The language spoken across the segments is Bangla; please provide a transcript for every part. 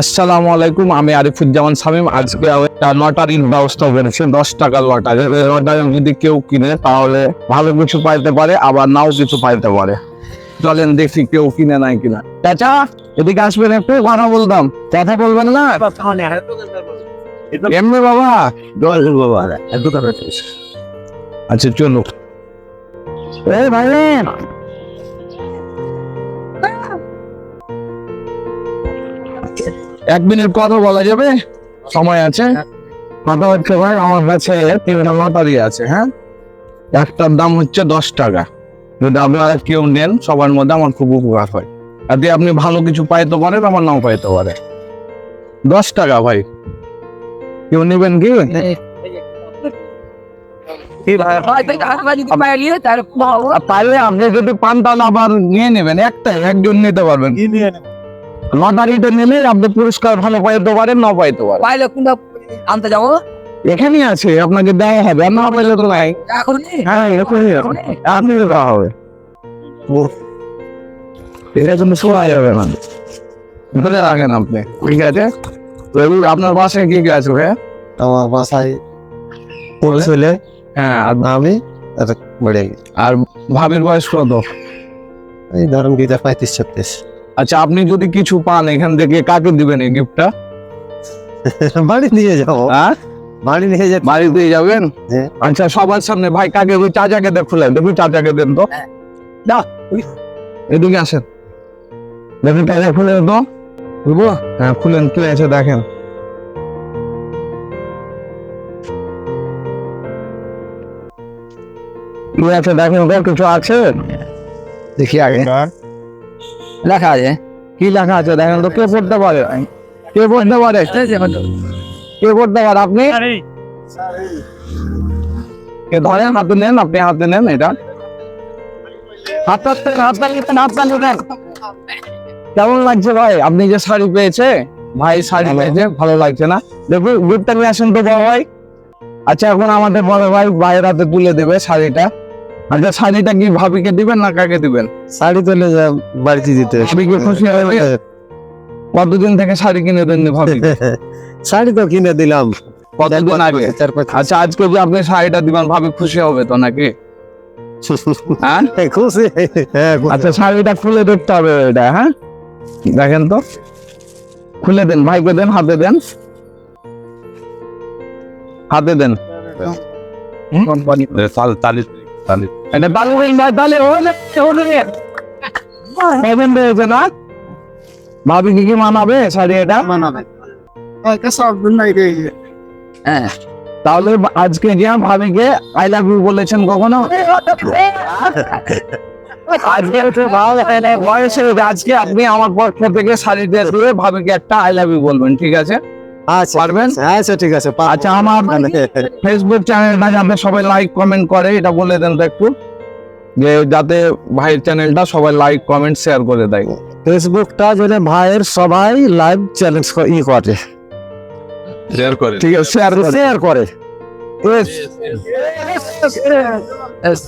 আসসালামু আলাইকুম, আমি আরিফুজ্জামান শামীম। আজকে একটা লটারির ব্যবস্থা করেছি। 10 টাকার লটারি। লটারি যদি কেউ কিনে তাহলে ভালো কিছু পাইতে পারে, আবার নাও কিছু পাইতে পারে। চলেন দেখি কেউ কিনে নাই কিনা। চাচা এদিকে আসবেন, একটু কথা বলতাম। চাচা বলবেন না? এমনি বাবা, বাবা আচ্ছা চলো। ভাই এক মিনিট কথা বলা যাবে? সময় আছে? কথা হচ্ছে ভাই, আমার কাছে 3টা লটারি আছে। হ্যাঁ, একটার দাম হচ্ছে 10 টাকা। যদি আপনারা কেউ নেন সবার মধ্যে আমার খুব উপকার হয়। যদি আপনি ভালো কিছু পাইতে পারেন, আমার নাও পাইতে পারে। 10 টাকা ভাই, কেউ নেবেন কি? পারলে আপনি যদি পান তাহলে আবার নিয়ে নেবেন। একজন নিতে পারবেন। লটারিটা নিলে আপনি পুরস্কার ভালো পাইতে পারেন, নাও পাইতে পারেন। পাইলে কোনটা আনতে যাবো? এখানেই আছে, আপনাকে দেওয়া হবে। না পাইলে তো নাই। হ্যাঁ, এখনই আপনি দেওয়া হবে। এটা কিন্তু শোয়া যাবে না, ধরে রাখেন আপনি। ঠিক আছে, তো আপনার বাসায় কি কি আছে ভাই? আমার বাসায় ছেলে, হ্যাঁ, আমি বেড়ে গেছি। আর ভাবির বয়স কত? এই ধরুন 35-36। আচ্ছা, আপনি যদি কিছু পান এখান থেকে, কাকে দিবেন এই গিফটটা? বাড়ি নিয়ে যাবো। হ্যাঁ, বাড়ি নিয়ে যেতে বাড়িতে যাবেন? হ্যাঁ। আচ্ছা, সবার সামনে ভাই কাকে? ওই চাচাকে দেখুলেন, দেখুন চাচাকে দেন তো। না, এদিকে আসেন, দেখুন চাচা খুলে তো বুঝবো। হ্যাঁ, খুলেন, খুলে এসে দেখেন। আছে দেখেন, কিছু আছে দেখি আগে। লেখা আছে কি লেখা আছে দেখেন তো। কে পড়তে পারে? কে পড়তে পারে? কে পড়তে পারে? আপনি কে ধরেন, হাতে নেন, আপনি হাতে নেন এটা। কেমন লাগছে ভাই? আপনি যে শাড়ি পেয়েছে, ভাই শাড়ি পেয়েছে, ভালো লাগছে না? দেখুন গিফটটা নিয়ে আসেন তো বড় ভাই। আচ্ছা, এখন আমাদের বড় ভাই ভাইয়ের হাতে তুলে দেবে শাড়িটা। আচ্ছা, শাড়িটা কি ভাবিকে দিবেন না কাকে দিবেন? শাড়ি তুলে বাড়িতে দিতে হবে। ভাবিকে খুশি হবে? কতদিন থেকে শাড়ি কিনে দেননি ভাবি? শাড়ি তো কিনে দিলাম কতদিন আগে? 4-5। আচ্ছা, আজকে যে আপনি শাড়িটা দিবেন, ভাবি খুশি হবে তো নাকি? হ্যাঁ, খুশি। হ্যাঁ, আচ্ছা, শাড়িটা খুলে দেখতে হবে এটা। হ্যাঁ, দেখেন তো, খুলে দেন, ভাইকে দেন, হাতে দেন, হাতে দেন। এটা তালে দেন ভাই, তালে হয়েছে না? ভাবি কি মানাবে শাড়ি এটা? হ্যাঁ। তাহলে আজকে যে ভাবিকে আই লাভ ইউ বলেছেন কখনো? আজকে আপনি আমার পক্ষ থেকে শাড়িটা দিয়ে ভাবিকে একটা আই লাভ ইউ বলবেন, ঠিক আছে? আচ্ছা পারবেন? আচ্ছা, ঠিক আছে। আচ্ছা, আমার ফেসবুক চ্যানেলটা যাতে সবাই লাইক কমেন্ট করে, এটা বলে দেন তো একটু, যে যাতে ভাইয়ের চ্যানেলটা সবাই লাইক কমেন্ট শেয়ার করে দেয়। ফেসবুকটা যদি ভাইয়ের সবাই লাইভ চ্যালেঞ্জ করে, শেয়ার করে, ঠিক আছে, শেয়ার করে।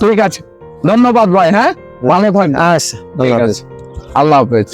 ঠিক আছে, ধন্যবাদ ভাই। হ্যাঁ, ভালো থাকবেন। আচ্ছা, ঠিক আছে, আল্লাহ হাফেজ।